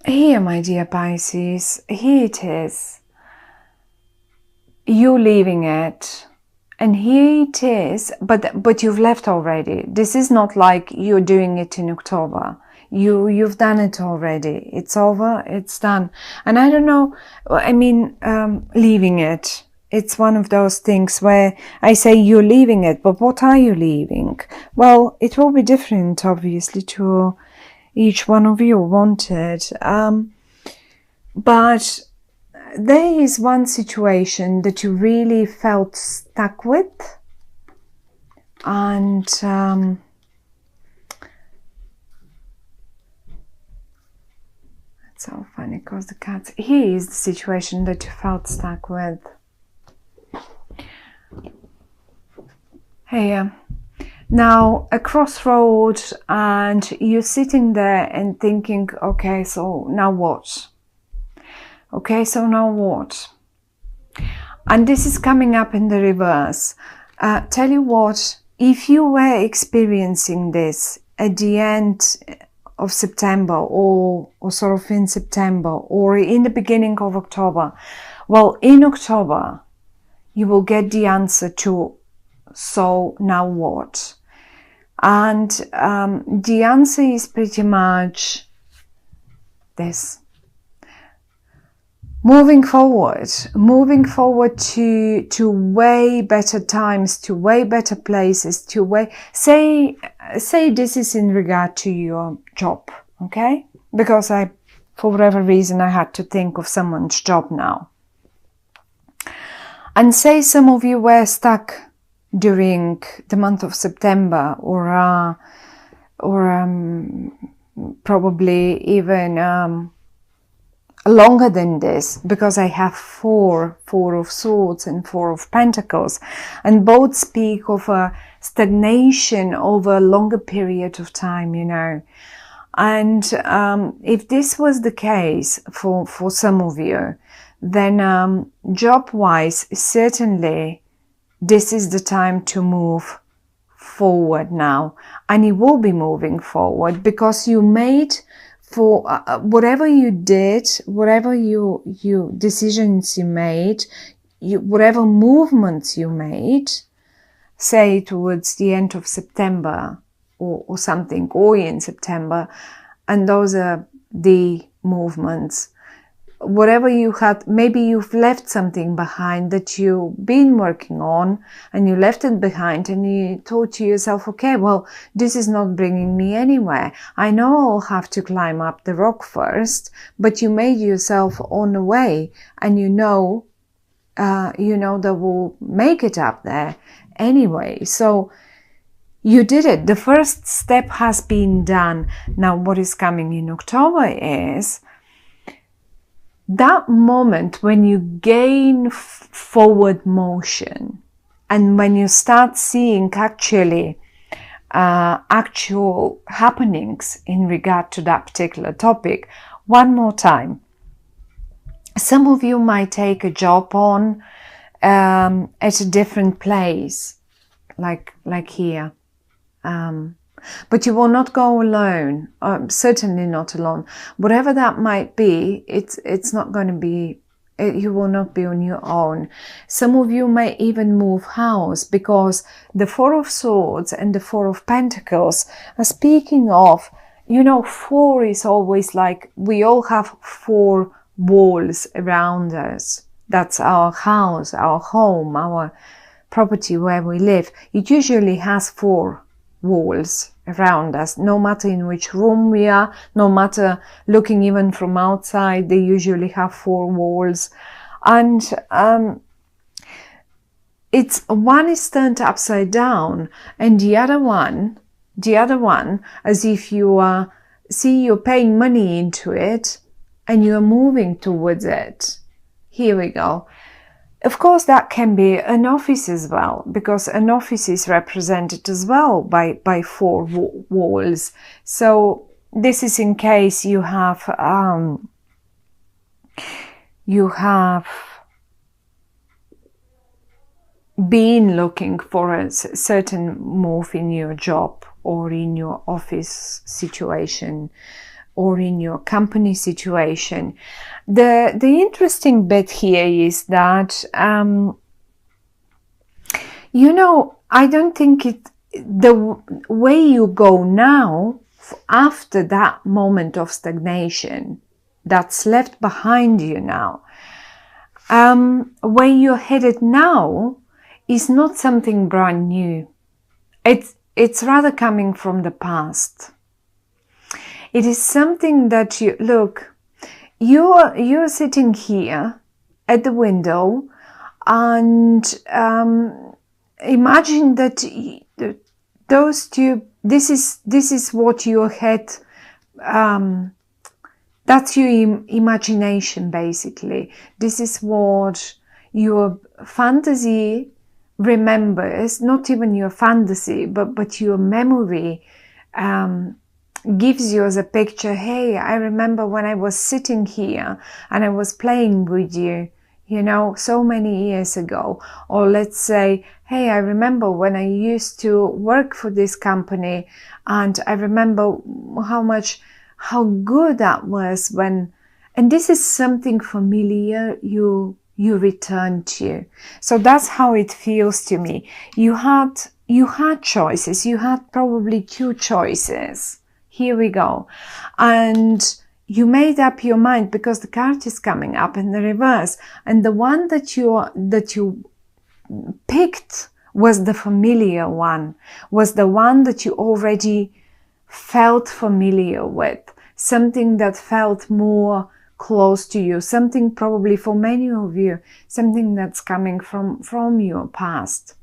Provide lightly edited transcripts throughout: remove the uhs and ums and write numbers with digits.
Here, my dear Pisces, here it is. You leaving it. And here it is, but you've left already. This is not like you're doing it in October. You've done it already. It's over, it's done. And I don't know, I mean, leaving it. It's one of those things where I say you're leaving it, but what are you leaving? Well, it will be different, obviously, to each one of you wanted. But there is one situation that you really felt stuck with, and it's so funny because the cats. Here is the situation that you felt stuck with. Here, now a crossroad, and you're sitting there and thinking, okay, so now what? Okay, so now what? And this is coming up in the reverse. Tell you what, if you were experiencing this at the end of September or sort of in September or in the beginning of October, well, in October, you will get the answer to, so now what? And the answer is pretty much this. Moving forward to way better times, to way better places, to way, say this is in regard to your job, okay? Because for whatever reason, I had to think of someone's job now. And say some of you were stuck during the month of September or probably even longer than this, because I have four of swords and 4 of pentacles, and both speak of a stagnation over a longer period of time, you know. And if this was the case for some of you, then job-wise, certainly this is the time to move forward now, and you will be moving forward because you made for whatever you did, whatever you decisions you made, whatever movements you made, say towards the end of September or something, or in September, and those are the movements. Whatever you had, maybe you've left something behind that you've been working on, and you left it behind and you thought to yourself, okay, well, this is not bringing me anywhere. I know I'll have to climb up the rock first, but you made yourself on the way, and you know that will make it up there anyway. So you did it. The first step has been done. Now what is coming in October is that moment when you gain forward motion, and when you start seeing actual happenings in regard to that particular topic. One more time. Some of you might take a job on at a different place, like here. But you will not go alone, certainly not alone. Whatever that might be, it's not going to be, you will not be on your own. Some of you may even move house, because the 4 of Swords and the 4 of Pentacles are speaking of, 4 is always like, we all have 4 walls around us. That's our house, our home, our property where we live. It usually has 4 walls around us, no matter in which room we are, no matter looking even from outside, they usually have 4 walls. And it's one is turned upside down, and the other one, as if you're paying money into it and you're moving towards it. Here we go. Of course, that can be an office as well, because an office is represented as well by 4 walls. So this is in case you have been looking for a certain move in your job or in your office situation, or in your company situation. The interesting bit here is that, you know, I don't think the way you go now, after that moment of stagnation that's left behind you now, where you're headed now is not something brand new. It's rather coming from the past. It is something that you're sitting here at the window, and imagine that those two, this is what your head, that's your imagination basically. This is what your fantasy remembers, not even your fantasy, but your memory gives you as a picture. Hey, I remember when I was sitting here and I was playing with you, you know, so many years ago. Or let's say, hey, I remember when I used to work for this company, and I remember how good that was when, and this is something familiar you return to. So that's how it feels to me. You had choices. You had probably two choices. Here we go. And you made up your mind, because the card is coming up in the reverse. And the one that you picked was the familiar one, was the one that you already felt familiar with, something that felt more close to you, something probably for many of you, something that's coming from your past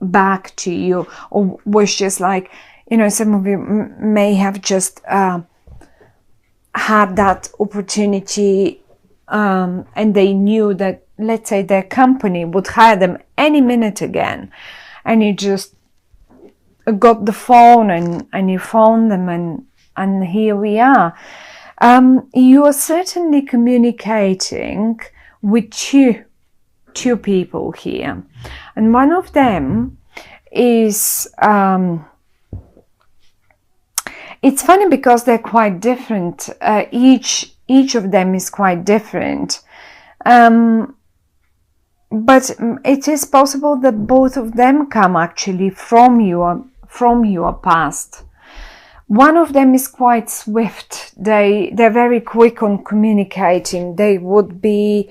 back to you, or was just like, you know, some of you may have just had that opportunity, and they knew that, let's say, their company would hire them any minute again, and you just got the phone and you phoned them, and here we are. You are certainly communicating with two people here, and one of them is, it's funny because they're quite different. Each of them is quite different, but it is possible that both of them come actually from your past. One of them is quite swift. They're very quick on communicating. They would be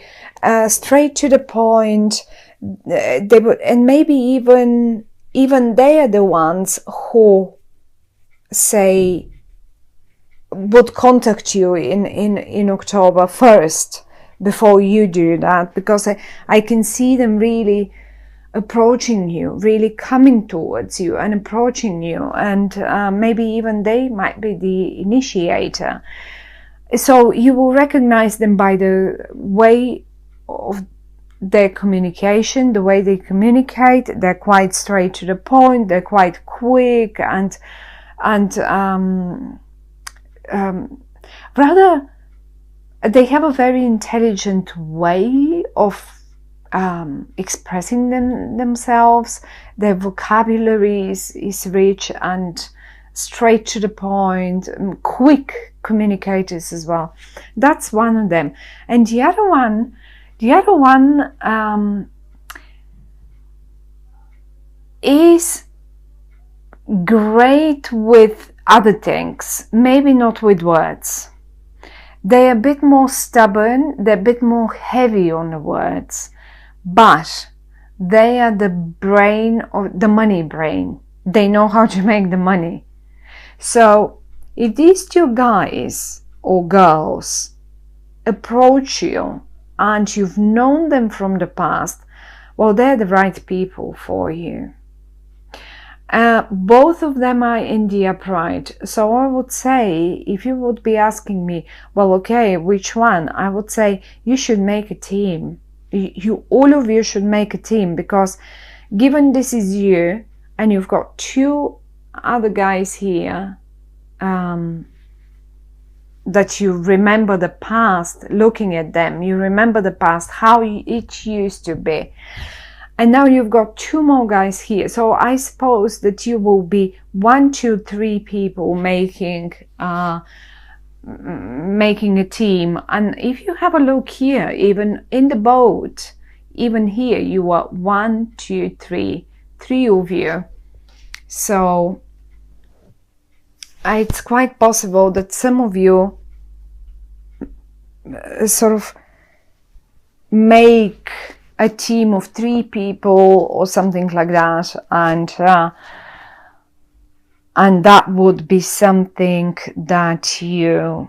straight to the point. They would, and maybe even they are the ones who, say, would contact you in October first, before you do that, because I can see them really approaching you, really coming towards you and approaching you, and maybe even they might be the initiator. So you will recognize them by the way of their communication, the way they communicate. They're quite straight to the point, they're quite quick, and rather, they have a very intelligent way of expressing themselves. Their vocabulary is rich and straight to the point, quick communicators as well. That's one of them. And the other one is great with other things, maybe not with words. They're a bit more stubborn, they're a bit more heavy on the words, but they are the brain, or the money brain. They know how to make the money. So if these two guys or girls approach you and you've known them from the past, well, they're the right people for you. Both of them are in the upright. So I would say, if you would be asking me, well, okay, which one? I would say you should make a team. All of you should make a team, because given this is you and you've got two other guys here, that you remember the past, looking at them, you remember the past, how it used to be. And now you've got two more guys here. So I suppose that you will be 1, 2, 3 people making making a team. And if you have a look here, even in the boat, even here, you are 1, 2, 3, 3 of you. So it's quite possible that some of you sort of make a team of 3 people or something like that, and that would be something that you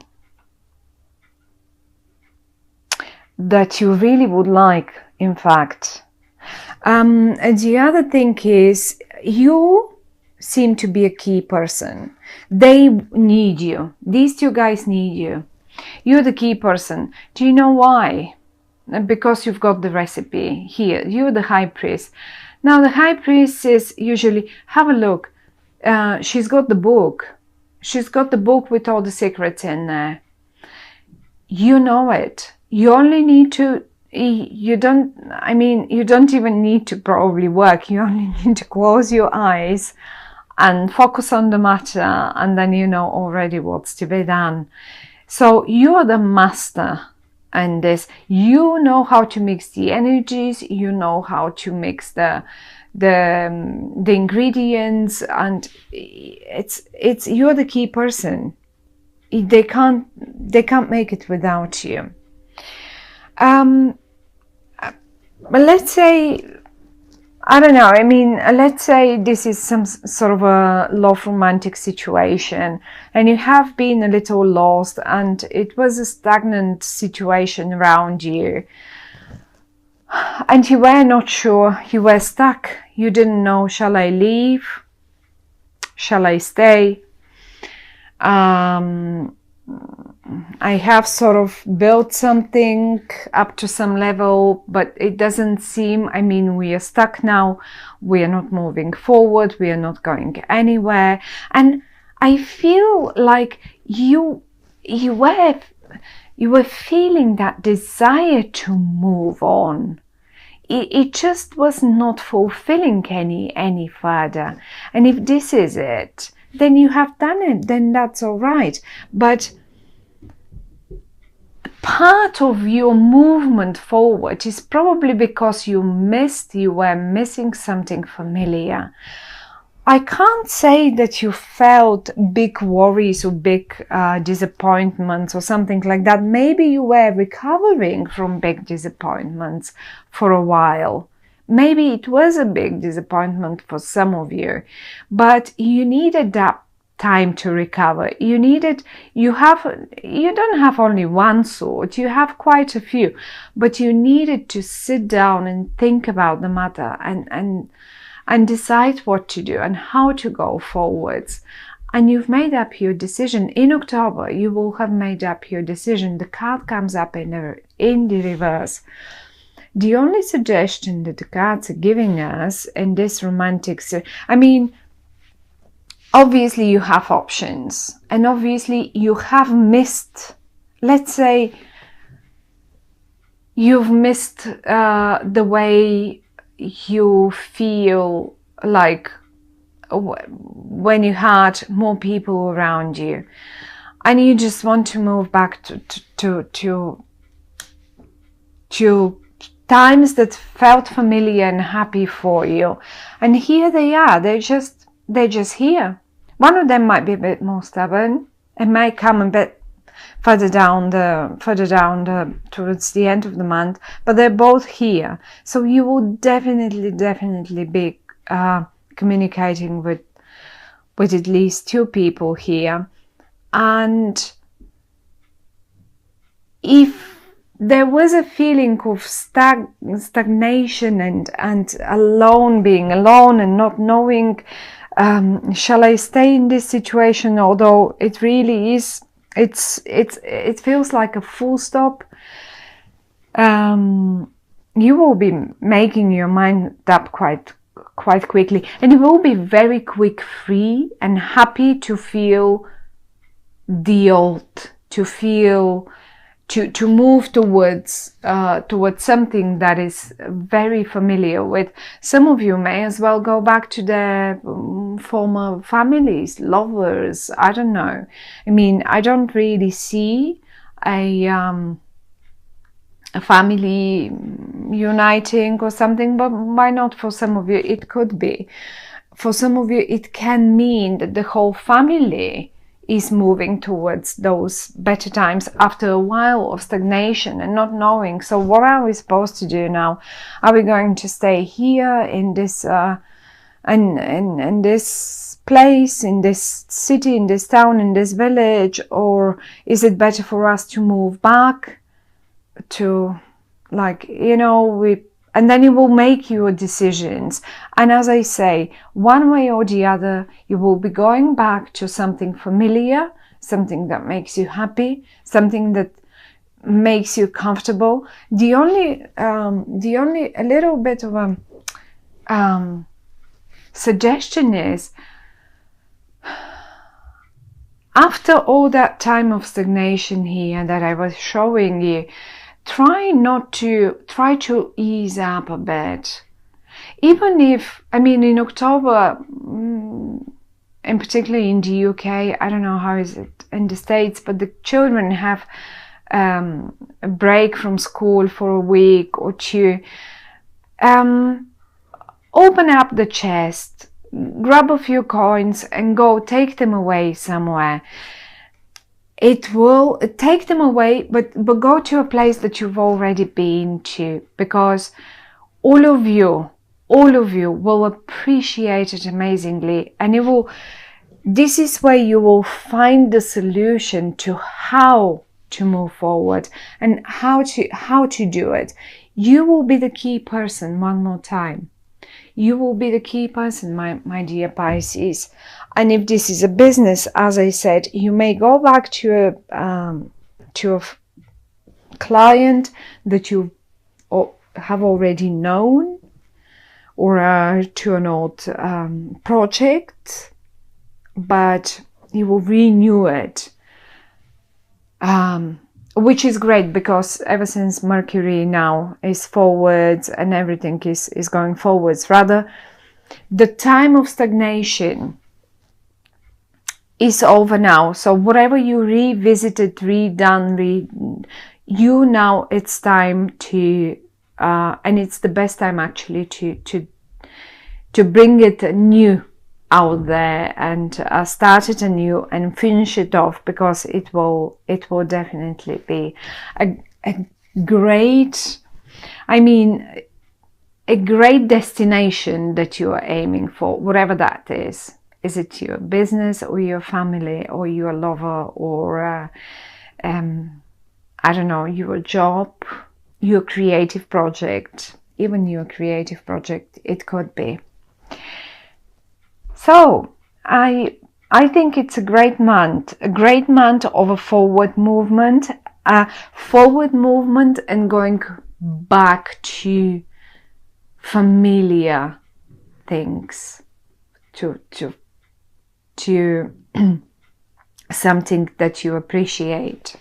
really would like, in fact. And the other thing is, you seem to be a key person. They need you. These 2 guys need you. You're the key person. Do you know why? Because you've got the recipe here. You're the high priest. Now the high priestess usually, have a look. She's got the book. She's got the book with all the secrets in there. You know it. You only need to, you don't even need to probably work. You only need to close your eyes and focus on the matter, and then you know already what's to be done. So you're the master in this. You know how to mix the energies. You know how to mix the ingredients, and it's you're the key person. They can't make it without you. But let's say, I don't know, I mean, let's say this is some sort of a love romantic situation, and you have been a little lost, and it was a stagnant situation around you, and you were not sure, you were stuck, you didn't know, shall I leave, shall I stay? I have sort of built something up to some level, but it doesn't seem, I mean, we are stuck now, we are not moving forward, we are not going anywhere. And I feel like you were feeling that desire to move on. It just was not fulfilling any further. And if this is it, then you have done it, then that's all right. But part of your movement forward is probably because you were missing something familiar. I can't say that you felt big worries or big disappointments or something like that. Maybe you were recovering from big disappointments for a while. Maybe it was a big disappointment for some of you, but you needed that time to recover. You don't have only one sword, you have quite a few, but you needed to sit down and think about the matter and decide what to do and how to go forwards. And you've made up your decision. In October, you will have made up your decision. The card comes up in the reverse. The only suggestion that the cards are giving us in this romantic, I mean, obviously you have options, and obviously you have missed, let's say, you've missed the way you feel like when you had more people around you, and you just want to move back to times that felt familiar and happy for you. And here they are, they're just here. One of them might be a bit more stubborn. It may come a bit further down towards the end of the month, but they're both here. So you will definitely be communicating with at least 2 people here. And if there was a feeling of stagnation and being alone and not knowing, shall I stay in this situation? Although it really is, it feels like a full stop. You will be making your mind up quite quickly, and you will be very free and happy to feel the old, to to move towards something that is very familiar with. Some of you may as well go back to their former families, lovers, I don't know. I mean, I don't really see a family uniting or something, but why not? For some of you it could be. For some of you it can mean that the whole family is moving towards those better times after a while of stagnation and not knowing. So what are we supposed to do now? Are we going to stay here in this in this place, in this city, in this town, in this village, or is it better for us to move back to, like, you know, and then you will make your decisions. And as I say, one way or the other, you will be going back to something familiar, something that makes you happy, something that makes you comfortable. The only a little bit of a suggestion is, after all that time of stagnation here that I was showing you, try to ease up a bit. Even if, I mean, in October, and particularly in the UK, I don't know how is it in the States, but the children have a break from school for a week or two. Open up the chest, grab a few coins and go take them away somewhere. It will take them away, but go to a place that you've already been to, because all of you will appreciate it amazingly, and this is where you will find the solution to how to move forward and how to do it. You will be the key person. One more time, you will be the key person, my dear Pisces. And if this is a business, as I said, you may go back to a client that you have already known, or to an old project, but you will renew it, which is great, because ever since Mercury now is forwards and everything is going forwards, rather, the time of stagnation is over now. So whatever you revisited, redone, you now, it's time to, and it's the best time actually to bring it new out there and start it anew and finish it off, because it will definitely be a great, I mean, a great destination that you are aiming for, whatever that is. Is it your business or your family or your lover, or I don't know, your job, your creative project, even your creative project, it could be. So I think it's a great month of a forward movement and going back to familiar things, to something that you appreciate.